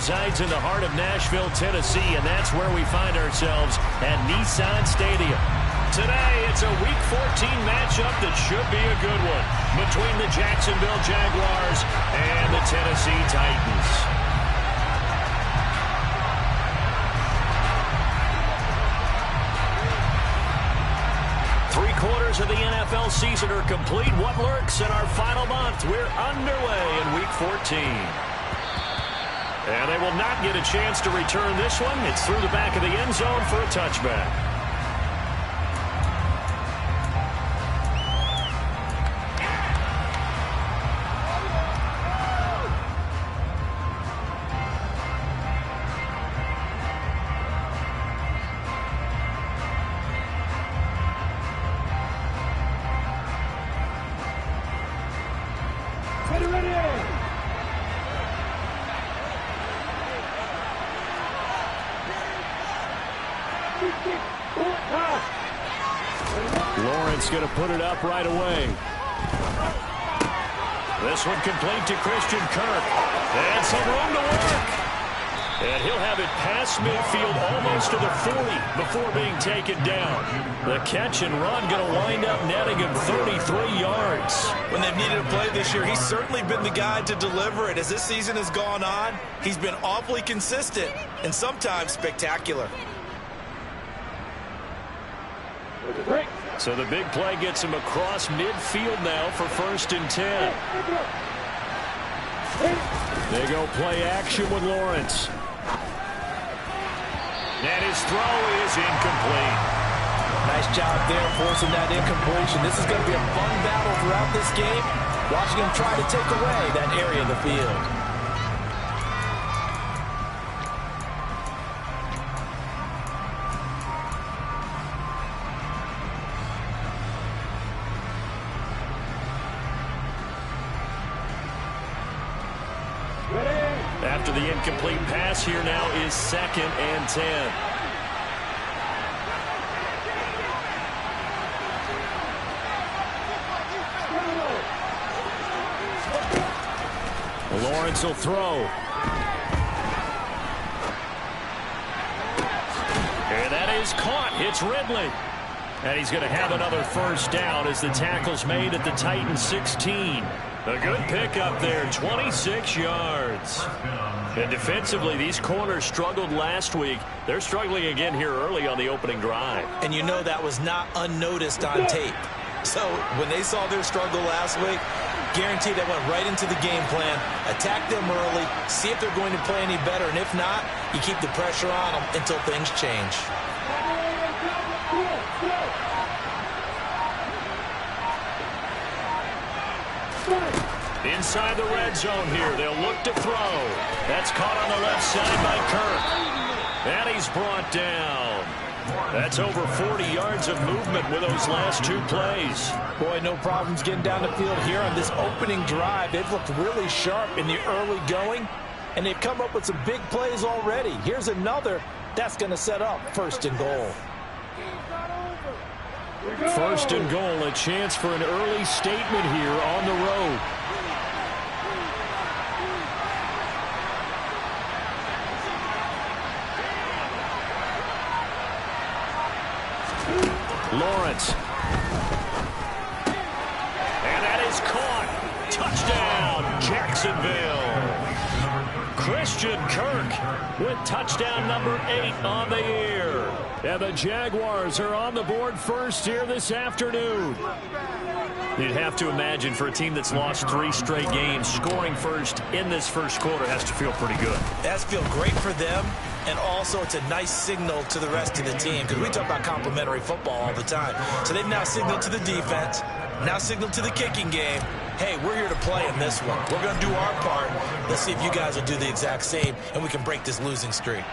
resides in the heart of Nashville, Tennessee, and that's where we find ourselves at Nissan Stadium. Today, it's a Week 14 matchup that should be a good one between the Jacksonville Jaguars and the Tennessee Titans. Three-quarters of the NFL season are complete. What lurks in our final month? We're underway in Week 14. And they will not get a chance to return this one. It's through the back of the end zone for a touchback. Lawrence going to put it up right away. This one complete to Christian Kirk. And some room to work. And he'll have it past midfield almost to the 40 before being taken down. The catch and run going to wind up netting him 33 yards. When they've needed a play this year, he's certainly been the guy to deliver it. As this season has gone on, he's been awfully consistent and sometimes spectacular. So the big play gets him across midfield now for 1st and 10. They go play action with Lawrence. And his throw is incomplete. Nice job there forcing that incompletion. This is going to be a fun battle throughout this game. Watching him try to take away that area of the field. After the incomplete pass, here now is 2nd and 10. Lawrence will throw. And that is caught. It's Ridley. And he's going to have another 1st down as the tackle's made at the Titans 16. A good pickup there, 26 yards. And defensively, these corners struggled last week. They're struggling again here early on the opening drive. And you know that was not unnoticed on tape. So when they saw their struggle last week, guaranteed they went right into the game plan, attack them early, see if they're going to play any better, and if not, you keep the pressure on them until things change. Inside the red zone here, they'll look to throw. That's caught on the left side by Kirk. And he's brought down. That's over 40 yards of movement with those last 2 plays. Boy, no problems getting down the field here on this opening drive. They've looked really sharp in the early going, and they've come up with some big plays already. Here's another that's going to set up 1st and goal. 1st and goal, a chance for an early statement here on the road. Lawrence. And that is caught. Touchdown, Jacksonville. Christian Kirk with touchdown number 8 on the year. And the Jaguars are on the board first here this afternoon. You'd have to imagine for a team that's lost 3 straight games, scoring first in this first quarter has to feel pretty good. It has to feel great for them, and also it's a nice signal to the rest of the team, because we talk about complimentary football all the time. So they've now signaled to the defense, now signaled to the kicking game, hey, we're here to play in this one. We're going to do our part. Let's see if you guys will do the exact same, and we can break this losing streak.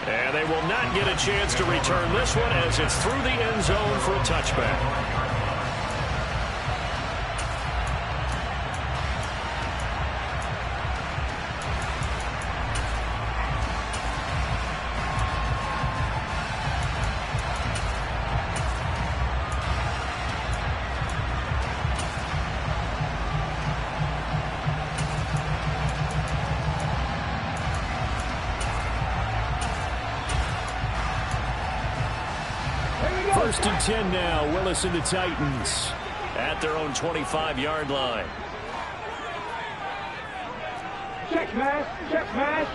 And they will not get a chance to return this one as it's through the end zone for a touchback. First and 10 now. Willis and the Titans at their own 25-yard line. Check pass. Check pass.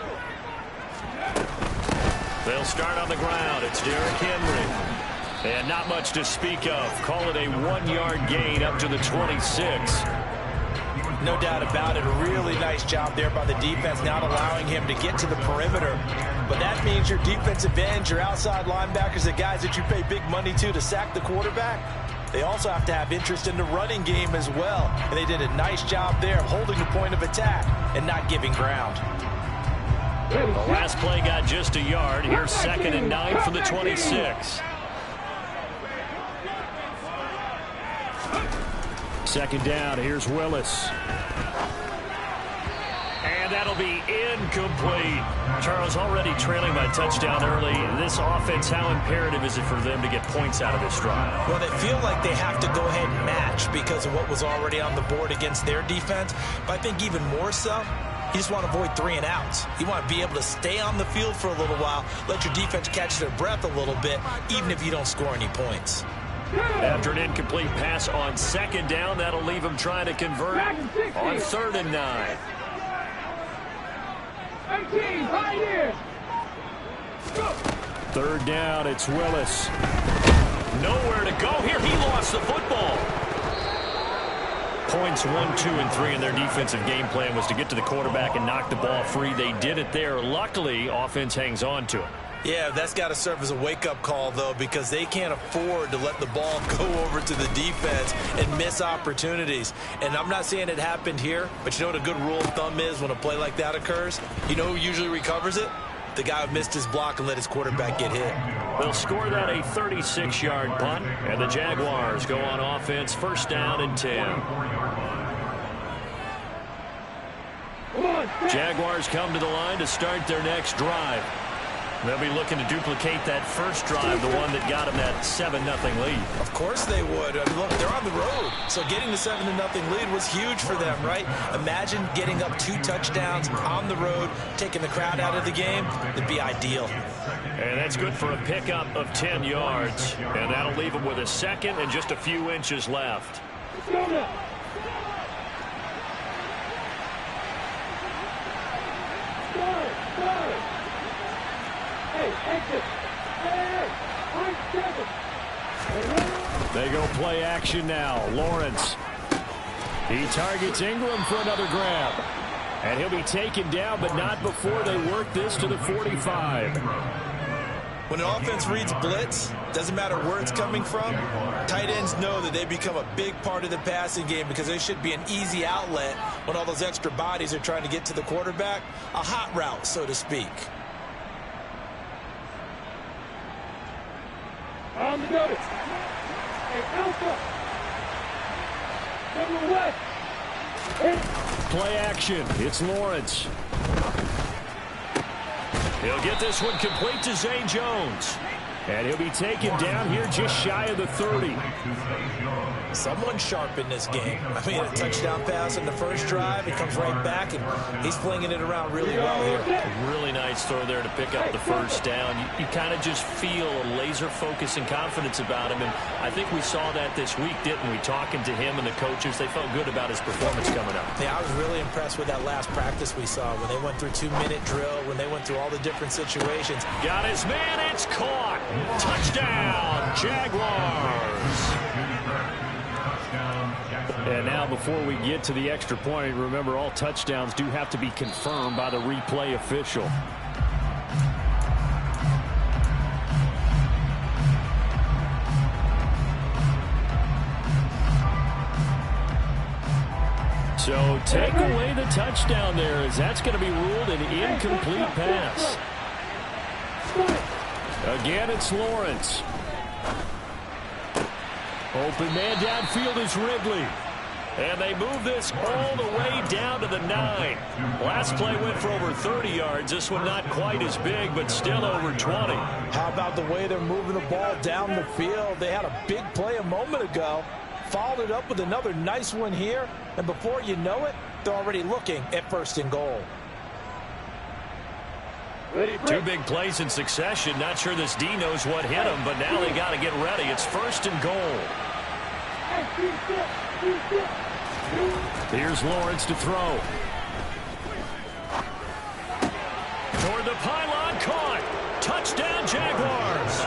They'll start on the ground. It's Derrick Henry. And not much to speak of. Call it a 1-yard gain up to the 26. No doubt about it. A really nice job there by the defense, not allowing him to get to the perimeter. But that means your defensive ends, your outside linebackers, the guys that you pay big money to sack the quarterback, they also have to have interest in the running game as well. And they did a nice job there of holding the point of attack and not giving ground. The last play got just a yard. Here's 2nd and 9 from the 26. Second down, here's Willis. And that'll be incomplete. Charles, already trailing by touchdown early. This offense, how imperative is it for them to get points out of this drive? Well, they feel like they have to go ahead and match because of what was already on the board against their defense. But I think even more so, you just want to avoid 3 and outs. You want to be able to stay on the field for a little while, let your defense catch their breath a little bit, even if you don't score any points. After an incomplete pass on 2nd down, that'll leave him trying to convert on 3rd and 9. 18, right here. 3rd down, it's Willis. Nowhere to go here. He lost the football. Points 1, 2, and 3 in their defensive game plan was to get to the quarterback and knock the ball free. They did it there. Luckily, offense hangs on to it. Yeah, that's got to serve as a wake-up call, though, because they can't afford to let the ball go over to the defense and miss opportunities. And I'm not saying it happened here, but you know what a good rule of thumb is when a play like that occurs? You know who usually recovers it? The guy who missed his block and let his quarterback get hit. They'll score that a 36-yard punt, and the Jaguars go on offense, 1st down and 10. Jaguars come to the line to start their next drive. They'll be looking to duplicate that first drive, the one that got them that 7-0 lead. Of course they would. I mean, look, they're on the road. So getting the 7-0 lead was huge for them, right? Imagine getting up 2 touchdowns on the road, taking the crowd out of the game. It'd be ideal. And that's good for a pickup of 10 yards. And that'll leave them with a 2nd and just a few inches left. They go play action now. Lawrence. He targets Ingram for another grab. And he'll be taken down, but not before they work this to the 45. When an offense reads blitz, doesn't matter where it's coming from, tight ends know that they become a big part of the passing game because they should be an easy outlet when all those extra bodies are trying to get to the quarterback. A hot route, so to speak. On the go. Hey, Alpha. Number 1. Play action. It's Lawrence. He'll get this one complete to Zay Jones. And he'll be taken down here just shy of the 30. Someone sharp in this game. I mean, a touchdown pass in the first drive. He comes right back, and he's flinging it around really well here. A really nice throw there to pick up the first down. You kind of just feel a laser focus and confidence about him. And I think we saw that this week, didn't we? Talking to him and the coaches, they felt good about his performance coming up. Yeah, I was really impressed with that last practice we saw when they went through 2-minute drill, when they went through all the different situations. Got his man. It's caught. Touchdown, Jaguars. And now before we get to the extra point, remember all touchdowns do have to be confirmed by the replay official. So take away the touchdown there, as that's going to be ruled an incomplete pass. Again, it's Lawrence. Open man downfield is Ridley. And they move this all the way down to the 9. Last play went for over 30 yards. This one not quite as big, but still over 20. How about the way they're moving the ball down the field? They had a big play a moment ago. Followed it up with another nice one here. And before you know it, they're already looking at 1st and goal. Two big plays in succession. Not sure this D knows what hit him, but now they got to get ready. It's 1st and goal. Here's Lawrence to throw. Toward the pylon, caught. Touchdown, Jaguars.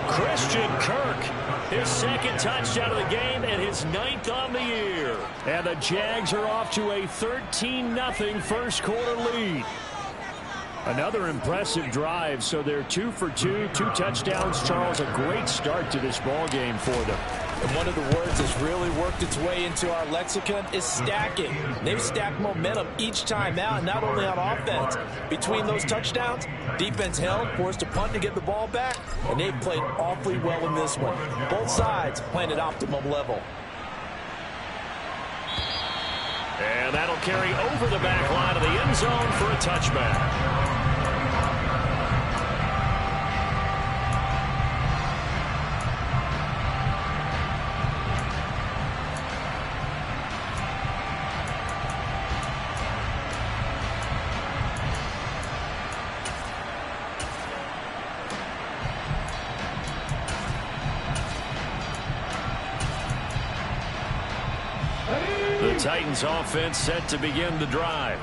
Christian Kirk, his 2nd touchdown of the game and his 9th on the year. And the Jags are off to a 13-0 first quarter lead. Another impressive drive, so they're 2 for 2, 2 touchdowns. Charles, a great start to this ball game for them. And one of the words that's really worked its way into our lexicon is stacking. They've stacked momentum each time out, not only on offense. Between those touchdowns, defense held, forced a punt to get the ball back, and they've played awfully well in this one. Both sides playing at optimum level. And that'll carry over the back line of the end zone for a touchback. The Titans offense set to begin the drive.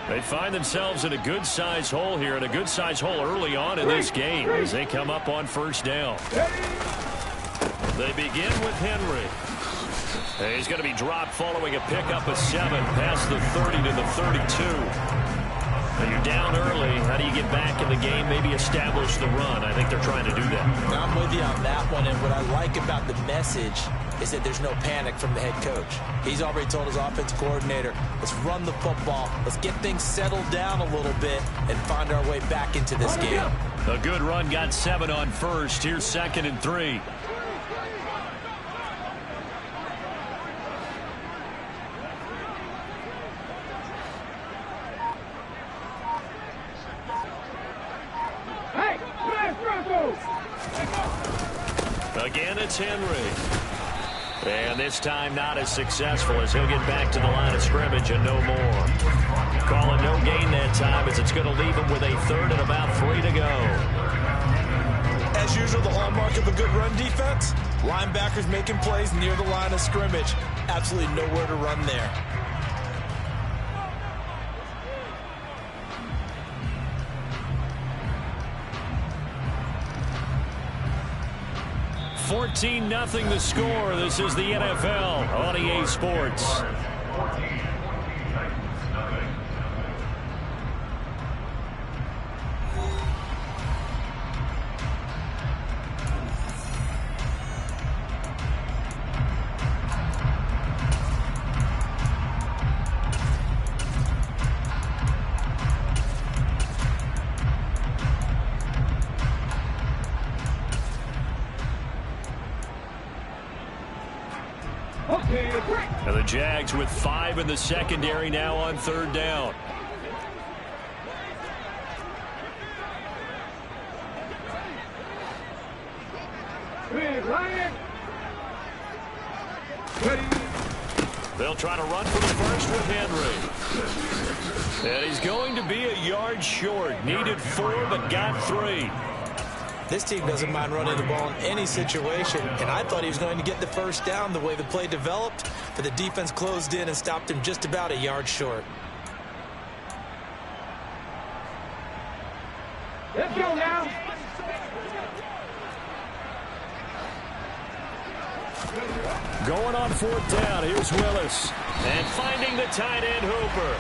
They find themselves in a good-sized hole here, and a good-sized hole early on in this game as they come up on 1st down. They begin with Henry. He's going to be dropped following a pickup of 7 past the 30 to the 32. Now you're down early. How do you get back in the game, maybe establish the run? I think they're trying to do that. I'm with you on that one, and what I like about the message is that there's no panic from the head coach. He's already told his offensive coordinator, let's run the football, let's get things settled down a little bit and find our way back into this game. A good run got 7 on 1st. Here's 2nd and 3. Again, it's Henry. And this time not as successful as he'll get back to the line of scrimmage and no more. Calling no gain that time as it's going to leave him with a 3rd and about 3 to go. As usual, the hallmark of a good run defense, linebackers making plays near the line of scrimmage. Absolutely nowhere to run there. $14-0 the score. This is the NFL on EA Sports. And the Jags with 5 in the secondary now on 3rd down. They'll try to run for the first with Henry. And he's going to be a yard short. Needed 4, but got 3. This team doesn't mind running the ball in any situation, and I thought he was going to get the 1st down the way the play developed, but the defense closed in and stopped him just about a yard short. Let's go now. Going on 4th down. Here's Willis. And finding the tight end Hooper.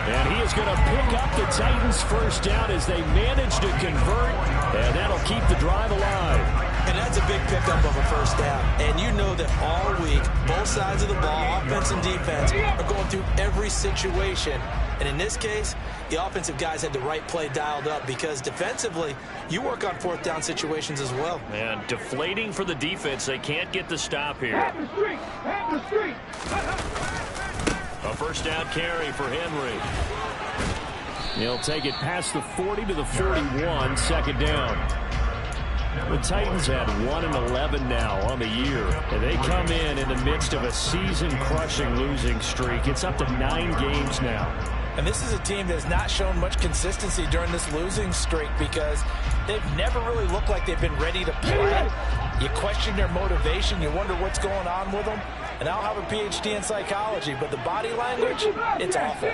And he is going to pick up the Titans' 1st down as they manage to convert. And that'll keep the drive alive. And that's a big pickup of a 1st down. And you know that all week, both sides of the ball, offense and defense, are going through every situation. And in this case, the offensive guys had the right play dialed up because defensively, you work on 4th down situations as well. And deflating for the defense. They can't get the stop here. Have the street. Have the street. A 1st down carry for Henry. He'll take it past the 40 to the 41, 2nd down. The Titans had 1-11 now on the year. And they come in the midst of a season-crushing losing streak. It's up to 9 games now. And this is a team that's not shown much consistency during this losing streak because they've never really looked like they've been ready to play. You question their motivation. You wonder what's going on with them. And I don't have a PhD in psychology, but the body language, it's awful.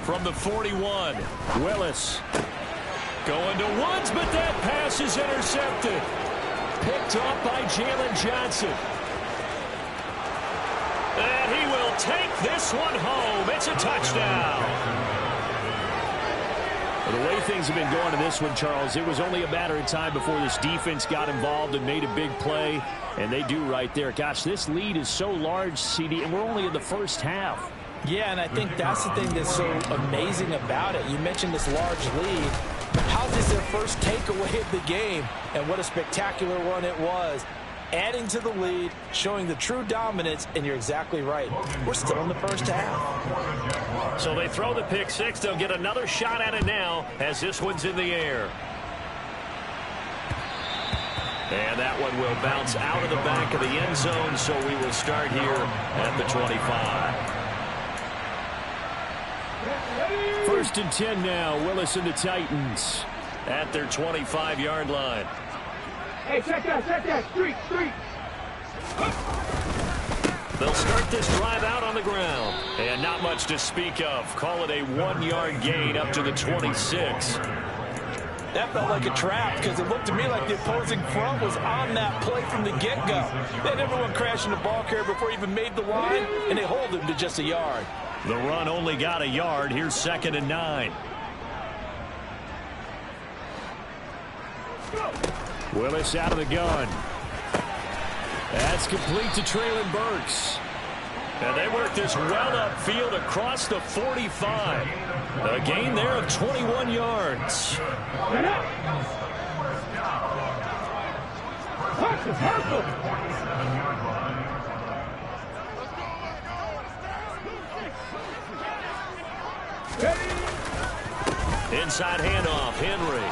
From the 41, Willis going to Woods, but that pass is intercepted. Picked up by Jalen Johnson. And he will take this one home. It's a touchdown. Well, the way things have been going in this one, Charles, it was only a matter of time before this defense got involved and made a big play. And they do right there. Gosh, this lead is so large, CD, and we're only in the first half. Yeah, and I think that's the thing that's so amazing about it. You mentioned this large lead. How is their first takeaway of the game? And what a spectacular one it was. Adding to the lead, showing the true dominance, and you're exactly right. We're still in the first half. So they throw the pick six. They'll get another shot at it now as this one's in the air. And that one will bounce out of the back of the end zone, so we will start here at the 25. First and 10 now. Willis and the Titans at their 25-yard line. Hey, check that. Street. They'll start this drive out on the ground. And not much to speak of. Call it a 1-yard gain up to the 26. That felt like a trap because it looked to me like the opposing front was on that play from the get-go. They had everyone crashing the ball carrier before he even made the line, and they hold him to just a yard. The run only got a yard. Here's 2nd and 9. Willis out of the gun. That's complete to Traylon Burks. And they work this well upfield across the 45. A gain there of 21 yards. Inside handoff, Henry.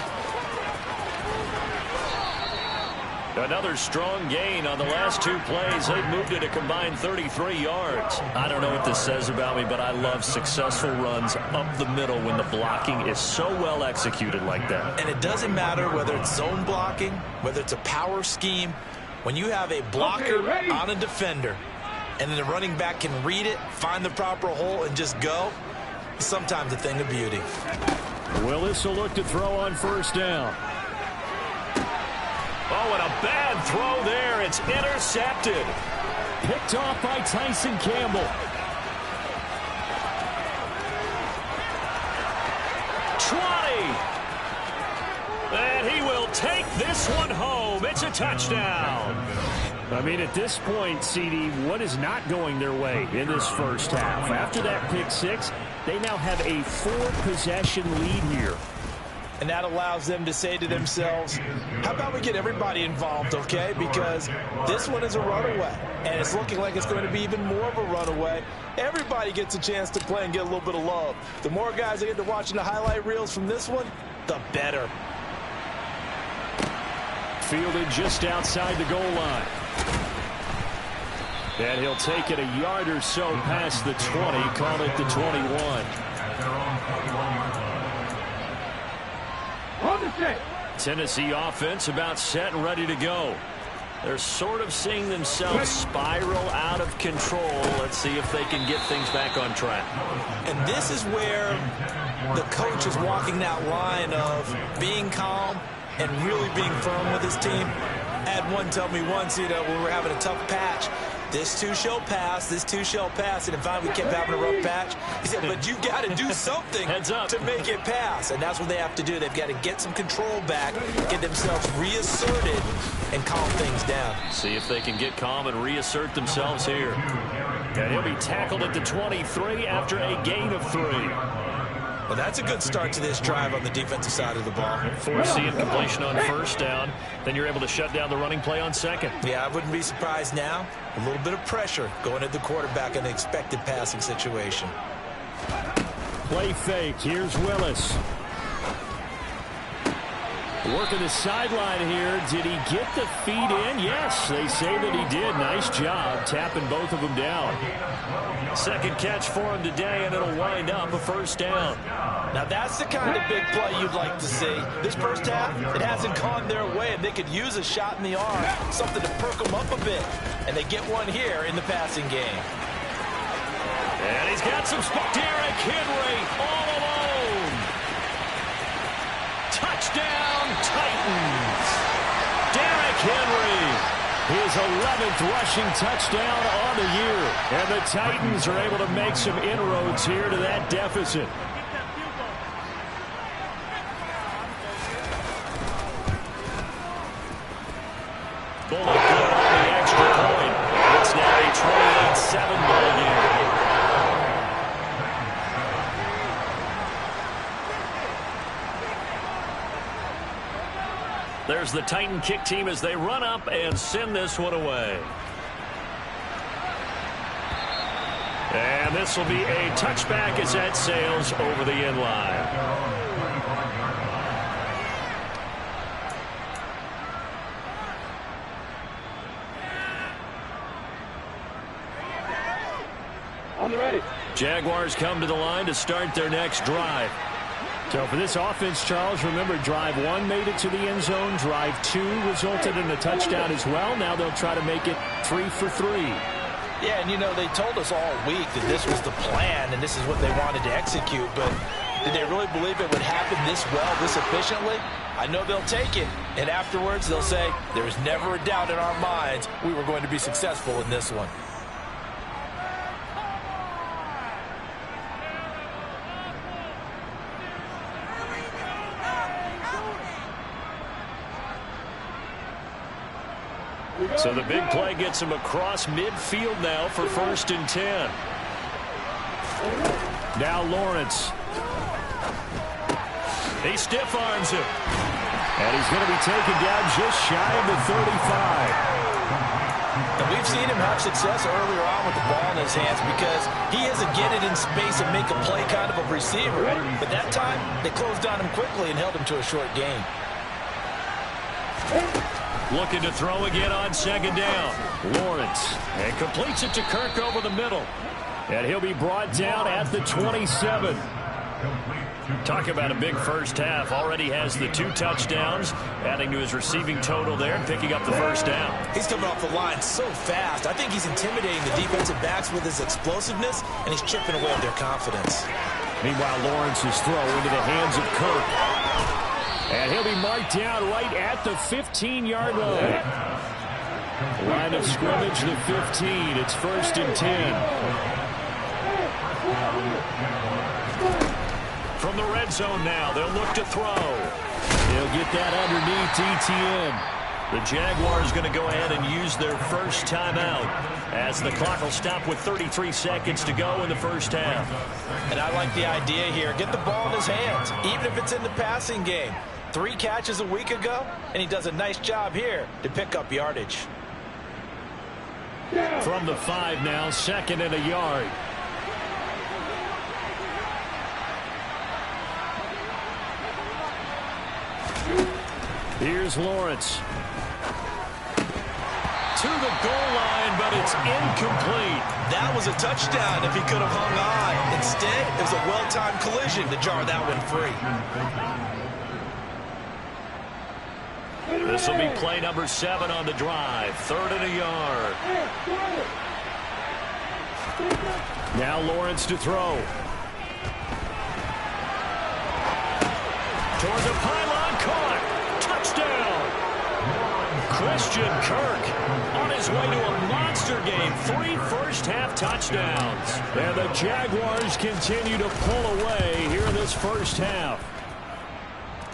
Another strong gain on the last two plays. They've moved it a combined 33 yards. I don't know what this says about me, but I love successful runs up the middle when the blocking is so well executed like that. And it doesn't matter whether it's zone blocking, whether it's a power scheme. When you have a blocker on a defender and then the running back can read it, find the proper hole, and just go, it's sometimes a thing of beauty. Willis will look to throw on first down. Oh, and a bad throw there. It's intercepted. Picked off by Tyson Campbell. 20. And he will take this one home. It's a touchdown. I mean, at this point, CD, what is not going their way in this first half? After that pick six, they now have a 4-possession lead here. And that allows them to say to themselves, how about we get everybody involved, okay? Because this one is a runaway, and it's looking like it's going to be even more of a runaway. Everybody gets a chance to play and get a little bit of love. The more guys that get to watching the highlight reels from this one, the better. Fielded just outside the goal line. And he'll take it a yard or so past the 20, call it the 21. Tennessee offense about set and ready to go. They're sort of seeing themselves spiral out of control. Let's see if they can get things back on track. And this is where the coach is walking that line of being calm and really being firm with his team. I had one tell me once, when we were having a tough patch, this too shall pass, this too shall pass. And in fact, we kept having a rough patch. He said, but you got to do something to make it pass. And that's what they have to do. They've got to get some control back, get themselves reasserted, and calm things down. See if they can get calm and reassert themselves here. And he'll be tackled at the 23 after a gain of 3. Well, that's a good start to this drive on the defensive side of the ball. Forcing completion on first down. Then you're able to shut down the running play on second. Yeah, I wouldn't be surprised now. A little bit of pressure going at the quarterback in an expected passing situation. Play fake. Here's Willis. Working the sideline here. Did he get the feet in? Yes, they say that he did. Nice job tapping both of them down. Second catch for him today, and it'll wind up a first down. Now that's the kind of big play you'd like to see. This first half, it hasn't gone their way, and they could use a shot in the arm, something to perk them up a bit. And they get one here in the passing game. And he's got some Derrick Henry all alone. Touchdown, Titans. Derrick Henry, his 11th rushing touchdown on the year. And the Titans are able to make some inroads here to that deficit. Bullock good on the extra point. It's now a 28-7 ball game. There's the Titan kick team as they run up and send this one away. And this will be a touchback as that sails over the end line. On the ready. Jaguars come to the line to start their next drive. So for this offense, Charles, remember, drive 1 made it to the end zone. Drive 2 resulted in a touchdown as well. Now they'll try to make it 3 for 3. Yeah, and you know, they told us all week that this was the plan and this is what they wanted to execute, but did they really believe it would happen this well, this efficiently? I know they'll take it, and afterwards they'll say, there was never a doubt in our minds we were going to be successful in this one. So the big play gets him across midfield now for 1st and 10. Now Lawrence. He stiff arms him. And he's going to be taken down just shy of the 35. And we've seen him have success earlier on with the ball in his hands because he has a get it in space and make a play kind of a receiver. But that time, they closed on him quickly and held him to a short gain. Looking to throw again on 2nd down. Lawrence. And completes it to Kirk over the middle. And he'll be brought down at the 27. Talk about a big first half. Already has the 2 touchdowns, adding to his receiving total there and picking up the first down. He's coming off the line so fast. I think he's intimidating the defensive backs with his explosiveness, and he's chipping away at their confidence. Meanwhile, Lawrence's throw into the hands of Kirk. And he'll be marked down right at the 15-yard line. Line of scrimmage, the 15. It's 1st and 10. From the red zone now, they'll look to throw. They'll get that underneath ETN. The Jaguars going to go ahead and use their first timeout as the clock will stop with 33 seconds to go in the first half. And I like the idea here. Get the ball in his hands, even if it's in the passing game. 3 catches a week ago, and he does a nice job here to pick up yardage. From the 5 now, 2nd and a yard. Here's Lawrence. To the goal line, but it's incomplete. That was a touchdown if he could have hung on. Instead, it was a well-timed collision to jar that one free. This will be play number 7 on the drive. 3rd and a yard. Now Lawrence to throw. Toward the pylon, caught. Touchdown. Christian Kirk on his way to a monster game. 3 first-half touchdowns. And the Jaguars continue to pull away here in this first half.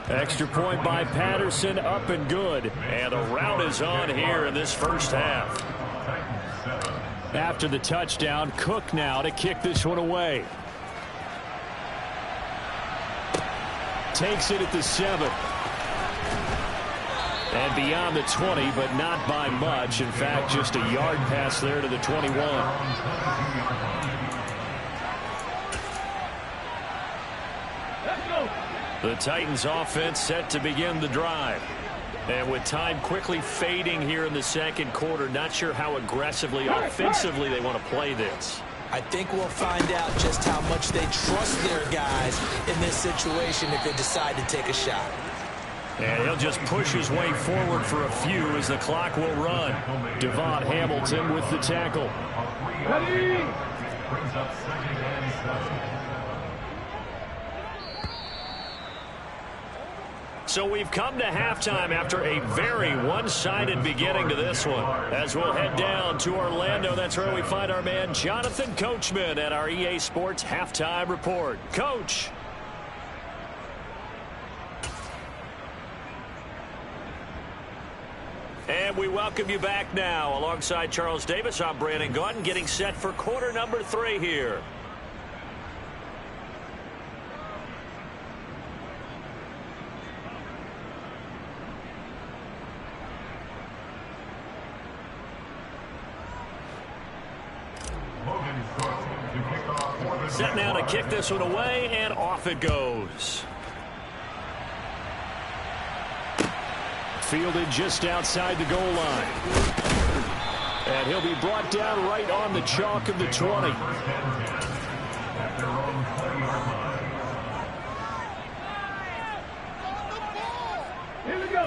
Extra point by Patterson, up and good. And the rout is on here in this first half. After the touchdown, Cook now to kick this one away. Takes it at the 7. And beyond the 20, but not by much. In fact, just a yard pass there to the 21. Let's go. The Titans offense set to begin the drive. And with time quickly fading here in the second quarter, not sure how aggressively, offensively they want to play this. I think we'll find out just how much they trust their guys in this situation if they decide to take a shot. And he'll just push his way forward for a few as the clock will run. Devon Hamilton with the tackle. Ready? So we've come to halftime after a very one-sided beginning to this one. As we'll head down to Orlando, that's where we find our man Jonathan Coachman at our EA Sports Halftime Report. Coach. And we welcome you back now. Alongside Charles Davis, I'm Brandon Gaudin, getting set for quarter number 3 here. Set now to kick this one away, and off it goes. Fielded just outside the goal line. And he'll be brought down right on the chalk of the 20.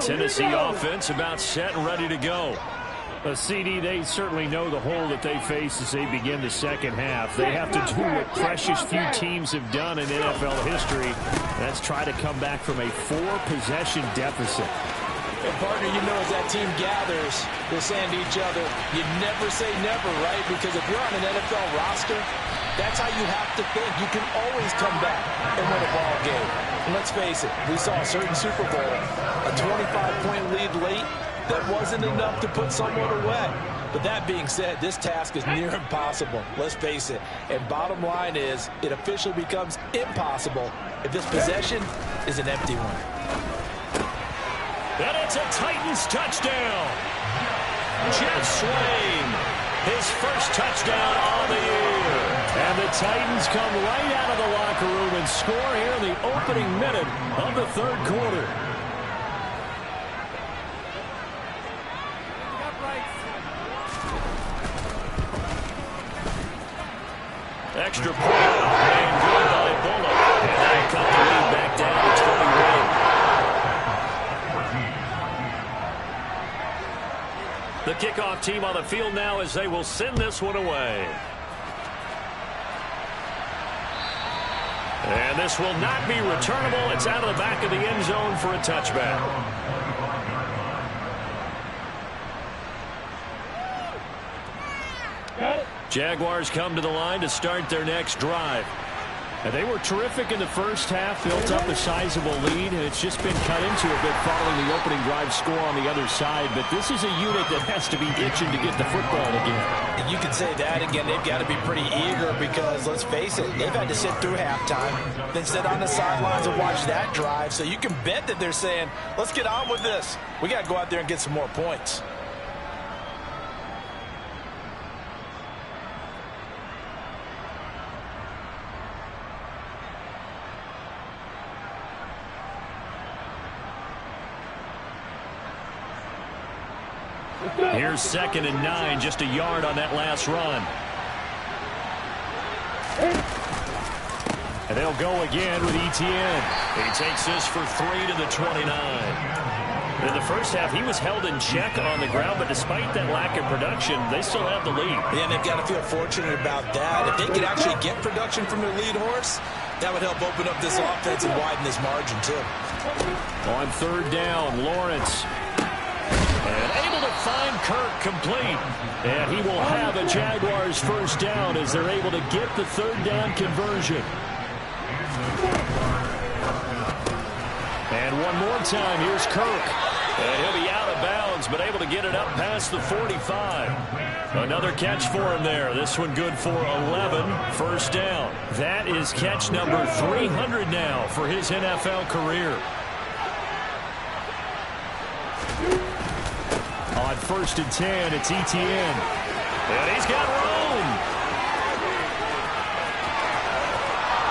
Tennessee offense about set and ready to go. CD, they certainly know the hole that they face as they begin the second half. They have to do what precious few teams have done in NFL history. That's try to come back from a 4-possession deficit. And partner, you know, as that team gathers, they're saying to each other, you never say never, right? Because if you're on an NFL roster, that's how you have to think. You can always come back and win a ball game. And let's face it, we saw a certain Super Bowl, a 25-point lead late, that wasn't enough to put someone away. But that being said, this task is near impossible. Let's face it. And bottom line is, it officially becomes impossible if this possession is an empty one. And it's a Titans touchdown. Jeff Swain, his first touchdown on the year. And the Titans come right out of the locker room and score here in the opening minute of the third quarter. Extra point made good by Bullock. And they cut the lead back down to 21. The kickoff team on the field now as they will send this one away. And this will not be returnable. It's out of the back of the end zone for a touchback. Jaguars come to the line to start their next drive. And they were terrific in the first half, built up a sizable lead, and it's just been cut into a bit following the opening drive score on the other side. But this is a unit that has to be itching to get the football again. And you can say that again. They've got to be pretty eager because, let's face it, they've had to sit through halftime, then sit on the sidelines and watch that drive. So you can bet that they're saying, let's get on with this. We got to go out there and get some more points. Here's 2nd and 9, just a yard on that last run. And they'll go again with Etienne. He takes this for 3 to the 29. In the first half, he was held in check on the ground, but despite that lack of production, they still have the lead. Yeah, and they've got to feel fortunate about that. If they could actually get production from their lead horse, that would help open up this offense and widen this margin, too. On 3rd down, Lawrence. And able to find Kirk complete. And he will have a Jaguars first down as they're able to get the 3rd down conversion. And one more time, here's Kirk. And he'll be out of bounds, but able to get it up past the 45. Another catch for him there. This one good for 11. First down. That is catch number 300 now for his NFL career. On 1st and 10, it's Etienne. And he's got room.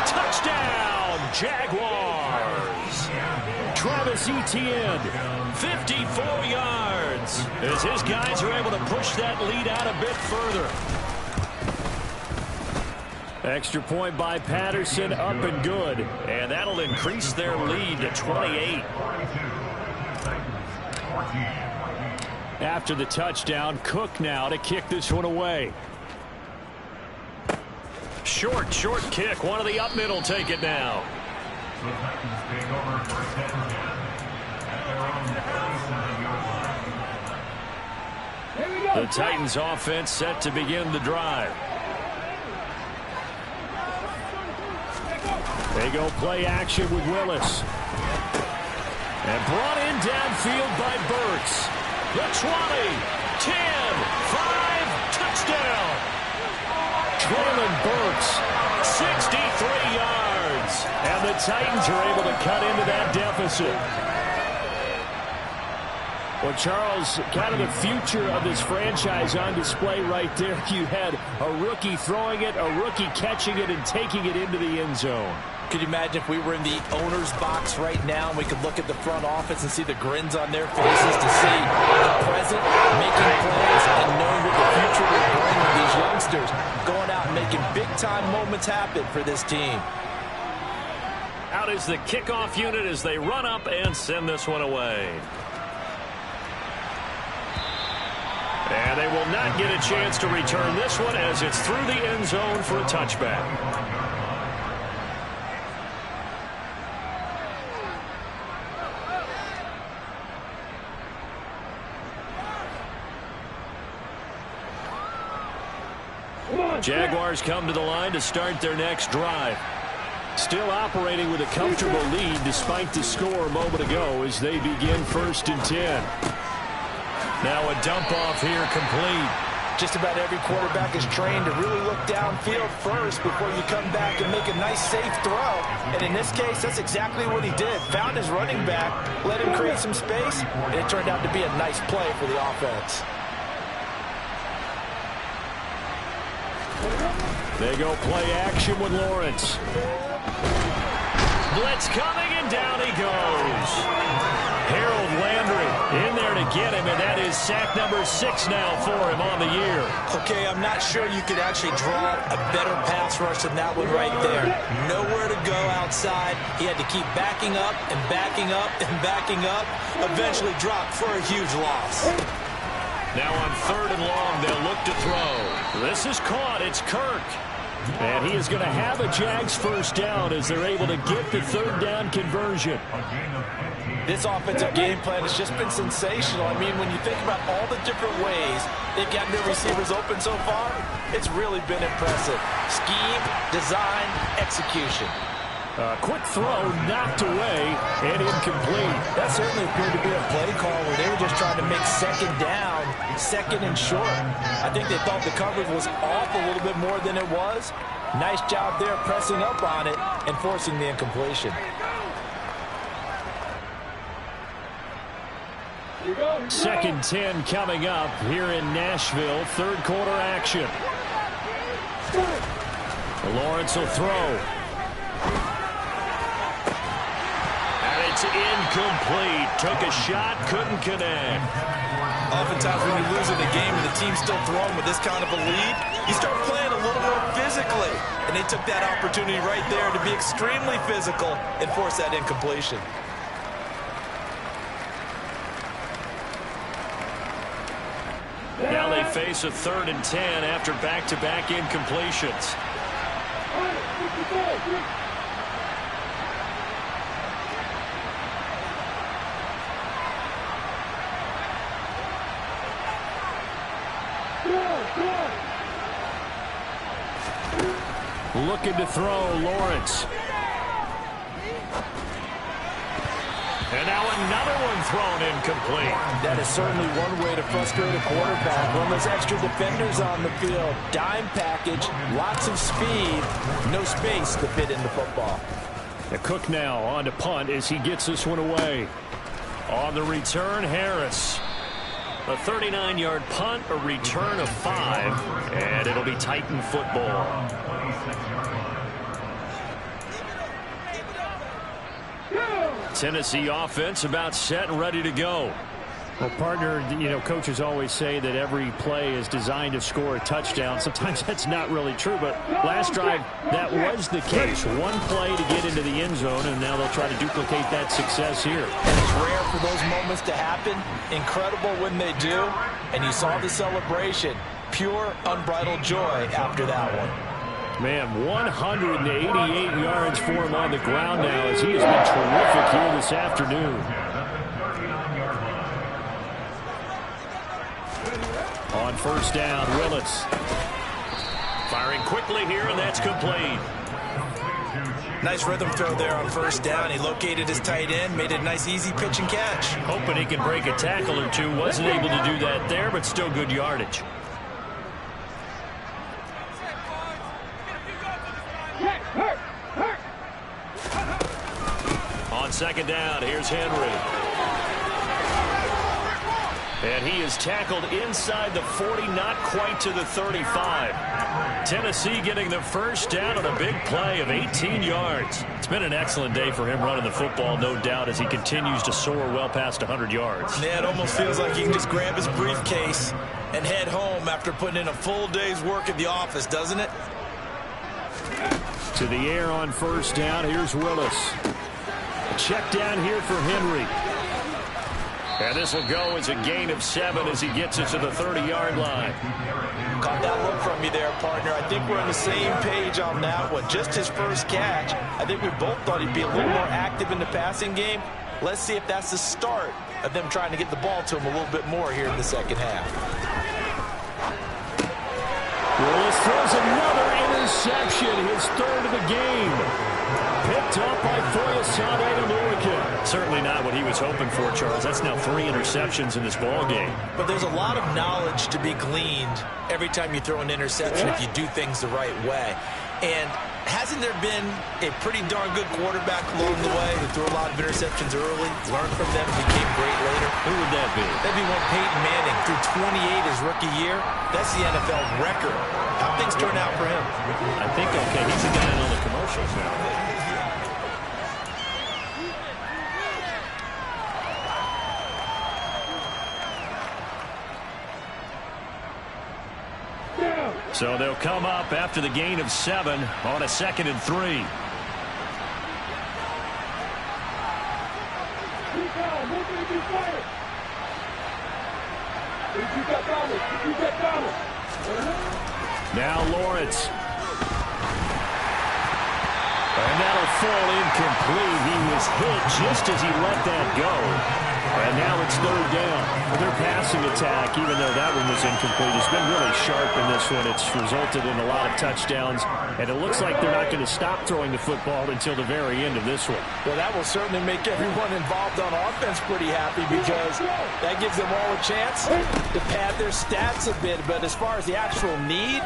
Touchdown, Jaguars. Travis Etienne. 54 yards. As his guys are able to push that lead out a bit further. Extra point by Patterson, up and good. And that'll increase their lead to 28. After the touchdown, Cook now to kick this one away. Short kick. One of the up middle take it now. The Titans offense set to begin the drive. They go play action with Willis. And brought in downfield by Burks. The 20, 10, 5, touchdown. Traylon Burks, 63 yards. And the Titans are able to cut into that deficit. Well, Charles, kind of the future of this franchise on display right there. You had a rookie throwing it, a rookie catching it, and taking it into the end zone. Could you imagine if we were in the owner's box right now and we could look at the front office and see the grins on their faces to see the present making plays and knowing what the future will bring with these youngsters going out and making big-time moments happen for this team. Out is the kickoff unit as they run up and send this one away. And they will not get a chance to return this one as it's through the end zone for a touchback. Jaguars come to the line to start their next drive. Still operating with a comfortable lead despite the score a moment ago as they begin 1st and 10. Now a dump off here complete. Just about every quarterback is trained to really look downfield first before you come back and make a nice safe throw. And in this case, that's exactly what he did. Found his running back, let him create some space, and it turned out to be a nice play for the offense. They go play action with Lawrence. Blitz coming, and down he goes. Harold Landry in there to get him, and that is sack number 6 now for him on the year. Okay, I'm not sure you could actually draw a better pass rush than that one right there. Nowhere to go outside. He had to keep backing up and backing up and backing up. Eventually dropped for a huge loss. Now on 3rd and long, they'll look to throw. This is caught. It's Kirk. And he is going to have a Jags first down as they're able to get the 3rd down conversion. This offensive game plan has just been sensational. I mean, when you think about all the different ways they've gotten their receivers open so far, it's really been impressive. Scheme, design, execution. Quick throw knocked away and incomplete. That certainly appeared to be a play call where they were just trying to make 2nd down, 2nd and short. I think they thought the coverage was off a little bit more than it was. Nice job there pressing up on it and forcing the incompletion. 2nd 10 coming up here in Nashville. 3rd quarter action. Lawrence will throw. It's incomplete. Took a shot, couldn't connect. Oftentimes when you're losing the game and the team's still throwing with this kind of a lead, you start playing a little more physically. And they took that opportunity right there to be extremely physical and force that incompletion. Now they face a 3rd and 10 after back-to-back incompletions. Looking to throw, Lawrence. And now another one thrown incomplete. That is certainly one way to frustrate a quarterback. When there's extra defenders on the field, dime package, lots of speed, no space to fit in the football. Cook now on to punt as he gets this one away. On the return, Harris. A 39-yard punt, a return of 5, and it'll be Titan football. Tennessee offense about set and ready to go. Well, partner, coaches always say that every play is designed to score a touchdown. Sometimes that's not really true, but last drive, that was the case. One play to get into the end zone, and now they'll try to duplicate that success here. It's rare for those moments to happen. Incredible when they do. And you saw the celebration. Pure, unbridled joy after that one. Man, 188 yards for him on the ground now as he has been terrific here this afternoon. On first down, Willis. Firing quickly here, and that's complete. Nice rhythm throw there on first down. He located his tight end, made a nice easy pitch and catch. Hoping he can break a tackle or two. Wasn't able to do that there, but still good yardage. On second down, here's Henry. And he is tackled inside the 40, not quite to the 35. Tennessee getting the first down on a big play of 18 yards. It's been an excellent day for him running the football, no doubt, as he continues to soar well past 100 yards. Yeah, it almost feels like he can just grab his briefcase and head home after putting in a full day's work at the office, doesn't it? To the air on first down, here's Willis. A check down here for Henry. And this will go as a gain of 7 as he gets it to the 30-yard line. Caught that look from you there, partner. I think we're on the same page on that one. Just his first catch. I think we both thought he'd be a little more active in the passing game. Let's see if that's the start of them trying to get the ball to him a little bit more here in the second half. Willis throws another interception, his third of the game. Picked up by Foyesade and Lurican. Certainly not what he was hoping for, Charles. That's now 3 interceptions in this ball game. But there's a lot of knowledge to be gleaned every time you throw an interception if you do things the right way. And hasn't there been a pretty darn good quarterback along the way who threw a lot of interceptions early, learned from them, and became great later? Who would that be? That'd be one Peyton Manning, threw 28 his rookie year. That's the NFL record. How things turn out for him? I think okay. He's the guy in all the commercials now. So they'll come up after the gain of 7 on a 2nd and 3. Now Lawrence. And that'll fall incomplete. He was hit just as he let that go. And now it's 3rd down. Their passing attack, even though that one was incomplete, has been really sharp in this one. It's resulted in a lot of touchdowns. And it looks like they're not going to stop throwing the football until the very end of this one. Well, that will certainly make everyone involved on offense pretty happy because that gives them all a chance to pad their stats a bit. But as far as the actual need,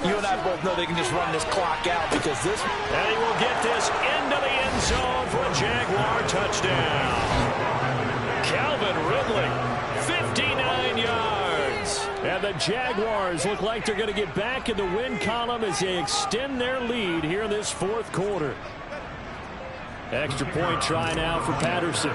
you and I both know they can just run this clock out because this... And he will get this into the end zone for a Jaguar touchdown. Calvin Ridley, 59 yards. And the Jaguars look like they're going to get back in the win column as they extend their lead here in this 4th quarter. Extra point try now for Patterson.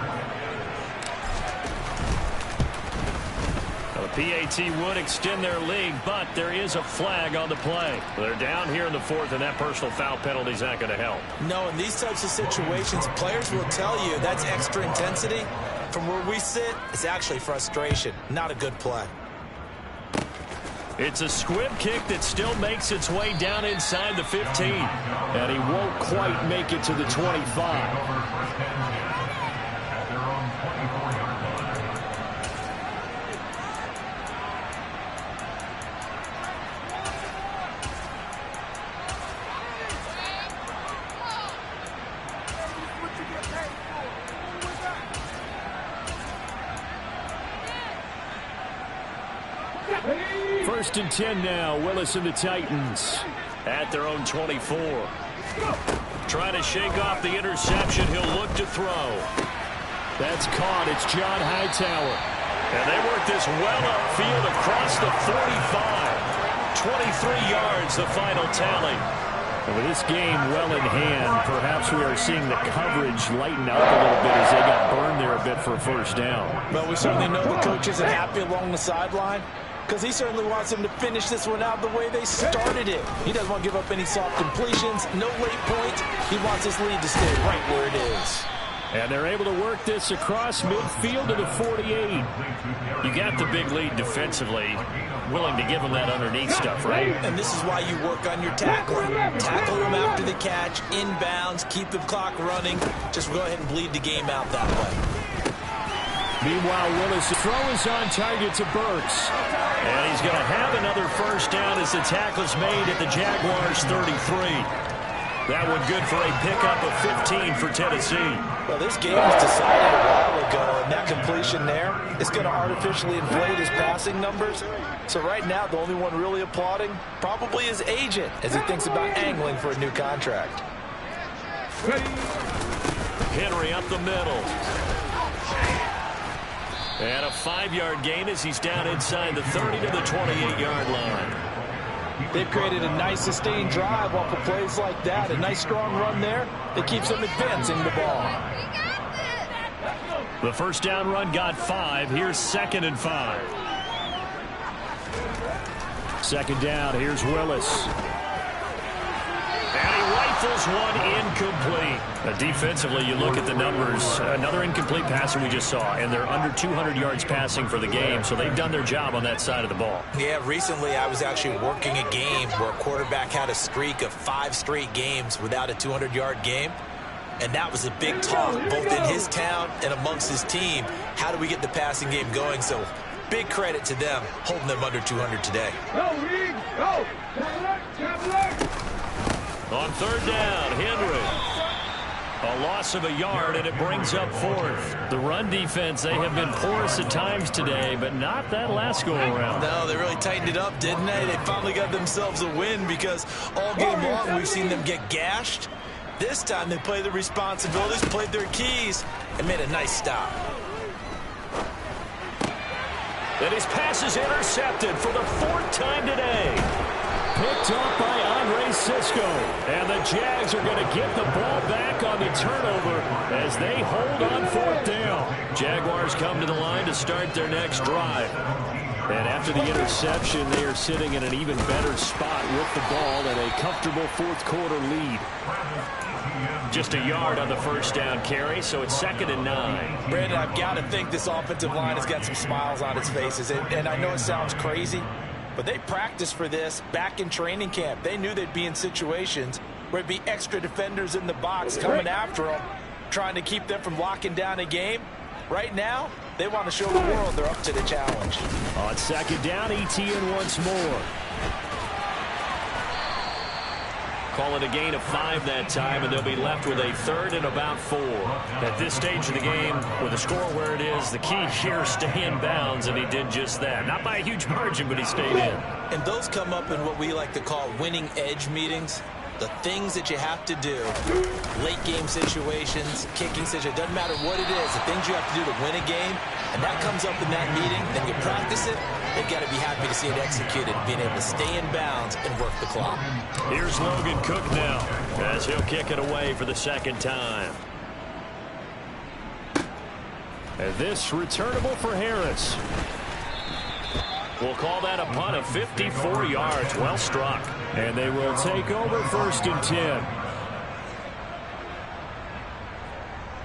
The PAT would extend their lead, but there is a flag on the play. They're down here in the 4th, and that personal foul penalty is not going to help. No, in these types of situations, players will tell you that's extra intensity. From where we sit, it's actually frustration. Not a good play. It's a squib kick that still makes its way down inside the 15. And he won't quite make it to the 25. First and 10 now. Willis and the Titans at their own 24. Trying to shake off the interception. He'll look to throw. That's caught. It's John Hightower. And they work this well upfield across the 45. 23 yards, the final tally. And with this game well in hand, perhaps we are seeing the coverage lighten up a little bit as they got burned there a bit for a first down. Well, we certainly know the coach isn't happy along the sideline because he certainly wants them to finish this one out the way they started it. He doesn't want to give up any soft completions, no late points. He wants his lead to stay right where it is. And they're able to work this across midfield to the 48. You got the big lead defensively, willing to give them that underneath stuff, right? And this is why you work on your tackling. Tackle them after the catch, inbounds, keep the clock running. Just go ahead and bleed the game out that way. Meanwhile, Willis' throw is on target to Burks. And he's going to have another first down as the tackle's made at the Jaguars' 33. That one good for a pickup of 15 for Tennessee. Well, this game was decided a while ago, and that completion there is going to artificially inflate his passing numbers. So right now, the only one really applauding probably his agent as he thinks about angling for a new contract. Henry up the middle. And a 5-yard gain as he's down inside the 30 to the 28-yard line. They've created a nice sustained drive off of plays like that. A nice strong run there that keeps them advancing the ball. The first down run got 5. Here's 2nd and 5. Second down. Here's Willis. And he rifles one incomplete. Defensively, you look at the numbers. Another incomplete passer we just saw, and they're under 200 yards passing for the game, so they've done their job on that side of the ball. Yeah, recently I was actually working a game where a quarterback had a streak of 5 straight games without a 200-yard game, and that was a big talk, both in his town and amongst his team. How do we get the passing game going? So big credit to them, holding them under 200 today. On third down, Henry. A loss of a yard, and it brings up 4th. The run defense, they have been porous at times today, but not that last go-around. No, they really tightened it up, didn't they? They finally got themselves a win because all game long we've seen them get gashed. This time they played the responsibilities, played their keys, and made a nice stop. And his pass is intercepted for the 4th time today. Picked up by Andre Cisco. And the Jags are going to get the ball back on the turnover as they hold on 4th down. Jaguars come to the line to start their next drive. And after the interception, they are sitting in an even better spot with the ball and a comfortable 4th quarter lead. Just a yard on the first down carry, so it's 2nd and 9. Brandon, I've got to think this offensive line has got some smiles on its faces. And I know it sounds crazy, but they practiced for this back in training camp. They knew they'd be in situations where it'd be extra defenders in the box coming after them, trying to keep them from locking down a game. Right now, they want to show the world they're up to the challenge. On 2nd down, ETN once more. Call it a gain of 5 that time, and they'll be left with a 3rd and about 4. At this stage of the game, with the score where it is, the key here is stay in bounds, and he did just that. Not by a huge margin, but he stayed in. And those come up in what we like to call winning edge meetings. The things that you have to do, late game situations, kicking situations, doesn't matter what it is, the things you have to do to win a game, and that comes up in that meeting, then you practice it, they've got to be happy to see it executed, being able to stay in bounds and work the clock. Here's Logan Cook now, as he'll kick it away for the 2nd time. And this returnable for Harris. We'll call that a punt of 54 yards. Well struck. And they will take over 1st and 10.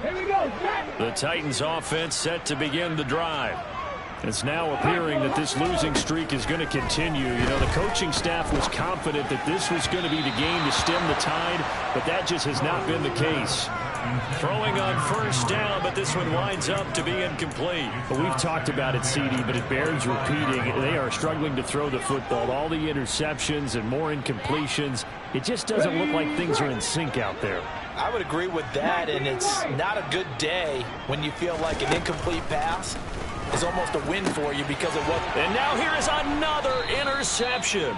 Here we go. The Titans offense set to begin the drive. It's now appearing that this losing streak is going to continue. You know, the coaching staff was confident that this was going to be the game to stem the tide, but that just has not been the case. Throwing on 1st down, but this one winds up to be incomplete. Well, we've talked about it, CD, but it bears repeating. They are struggling to throw the football. All the interceptions and more incompletions. It just doesn't look like things are in sync out there. I would agree with that, and it's not a good day when you feel like an incomplete pass is almost a win for you because of what. And now here is another interception.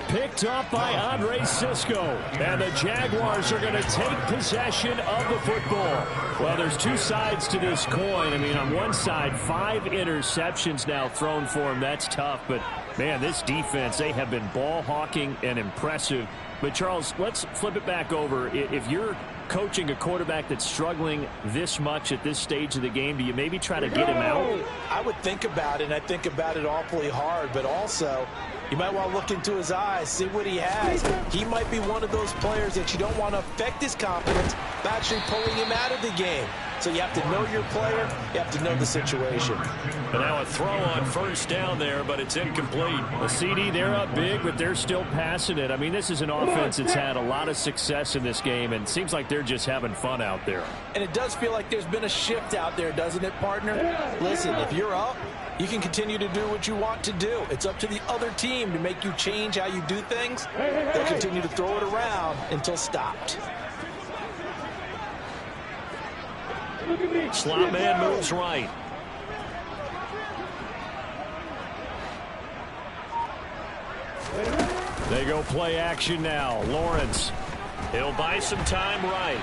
Picked up by Andre Cisco. And the Jaguars are going to take possession of the football. Well, there's two sides to this coin. I mean, on one side, 5 interceptions now thrown for him. That's tough. But Man, this defense, they have been ball hawking and impressive. But, Charles, let's flip it back over. If you're coaching a quarterback that's struggling this much at this stage of the game, do you maybe try to get him out? I would think about it, and I think about it awfully hard. But also, you might want to look into his eyes, see what he has. He might be one of those players that you don't want to affect his confidence by actually pulling him out of the game. So you have to know your player. You have to know the situation. And now a throw on first down there, but it's incomplete. The CD, they're up big, but they're still passing it. I mean, this is an offense that's had a lot of success in this game, and it seems like they're just having fun out there. And it does feel like there's been a shift out there, doesn't it, partner? Listen, if you're up, you can continue to do what you want to do. It's up to the other team to make you change how you do things. They'll continue to throw it around until stopped. Slot man moves right. They go play action now. Lawrence. He'll buy some time right.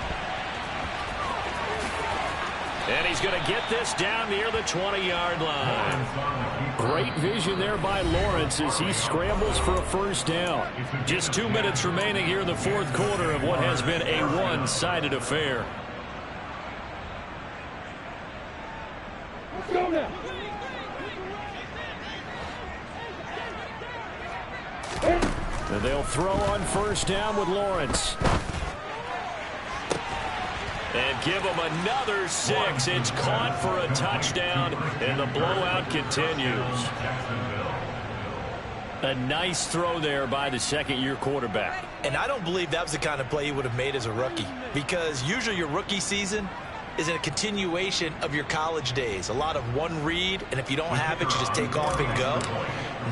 And he's going to get this down near the 20-yard line. Great vision there by Lawrence as he scrambles for a first down. Just 2 minutes remaining here in the fourth quarter of what has been a one-sided affair. Let's go now. And they'll throw on first down with Lawrence. And give him another 6. It's caught for a touchdown, and the blowout continues. A nice throw there by the second-year quarterback. And I don't believe that was the kind of play he would have made as a rookie, because usually your rookie season is a continuation of your college days. A lot of one read, and if you don't have it, you just take off and go.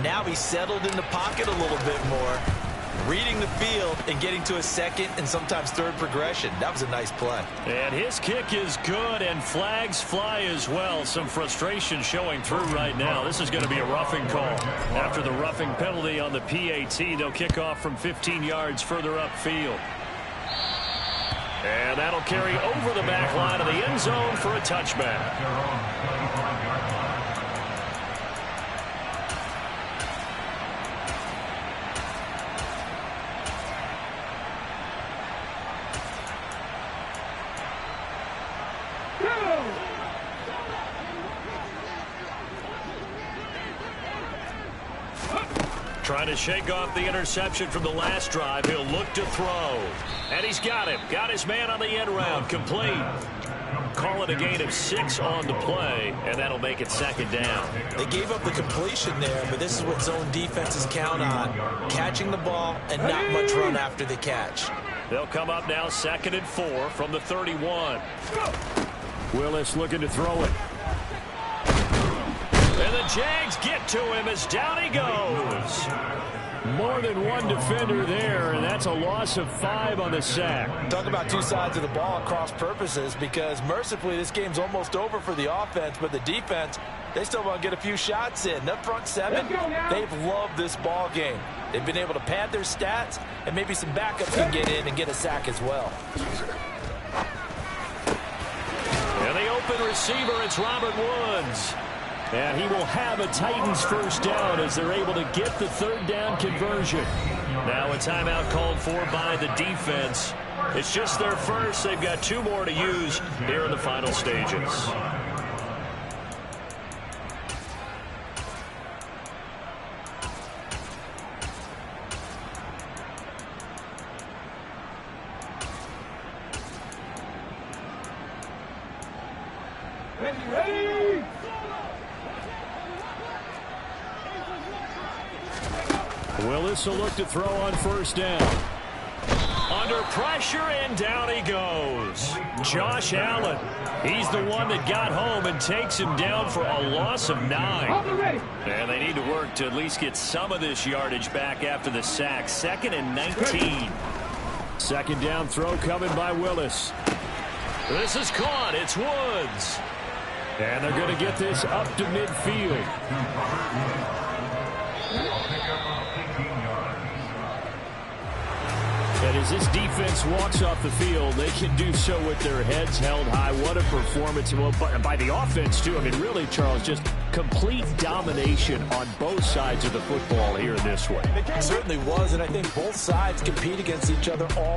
Now he's settled in the pocket a little bit more, reading the field and getting to a second and sometimes third progression. That was a nice play. And his kick is good, and flags fly as well. Some frustration showing through right now. This is going to be a roughing call. After the roughing penalty on the PAT, they'll kick off from 15 yards further upfield. And that'll carry over the back line of the end zone for a touchback. Trying to shake off the interception from the last drive. He'll look to throw. And he's got him. Got his man on the end round. Complete. Call it a gain of 6 on the play, and that'll make it second down. They gave up the completion there, but this is what zone defenses count on. Catching the ball and not much run after the catch. They'll come up now 2nd and 4 from the 31. Willis looking to throw it. And the Jags get to him as down he goes. More than one defender there, and that's a loss of 5 on the sack. Talk about two sides of the ball at cross purposes, because mercifully this game's almost over for the offense, but the defense, they still want to get a few shots in. That front seven, they've loved this ball game. They've been able to pad their stats, and maybe some backups can get in and get a sack as well. And the open receiver, it's Robert Woods. And he will have a Titans first down as they're able to get the third down conversion. Now a timeout called for by the defense. It's just their first. They've got 2 more to use here in the final stages. Ready? Willis will look to throw on first down. Under pressure, and down he goes. Josh Allen. He's the one that got home and takes him down for a loss of 9. And they need to work to at least get some of this yardage back after the sack. 2nd and 19. Second down throw coming by Willis. This is caught. It's Woods. And they're going to get this up to midfield. And as this defense walks off the field, they can do so with their heads held high. What a performance by the offense, too. I mean, really, Charles, just Complete domination on both sides of the football here in this one. It certainly was, and I think both sides compete against each other all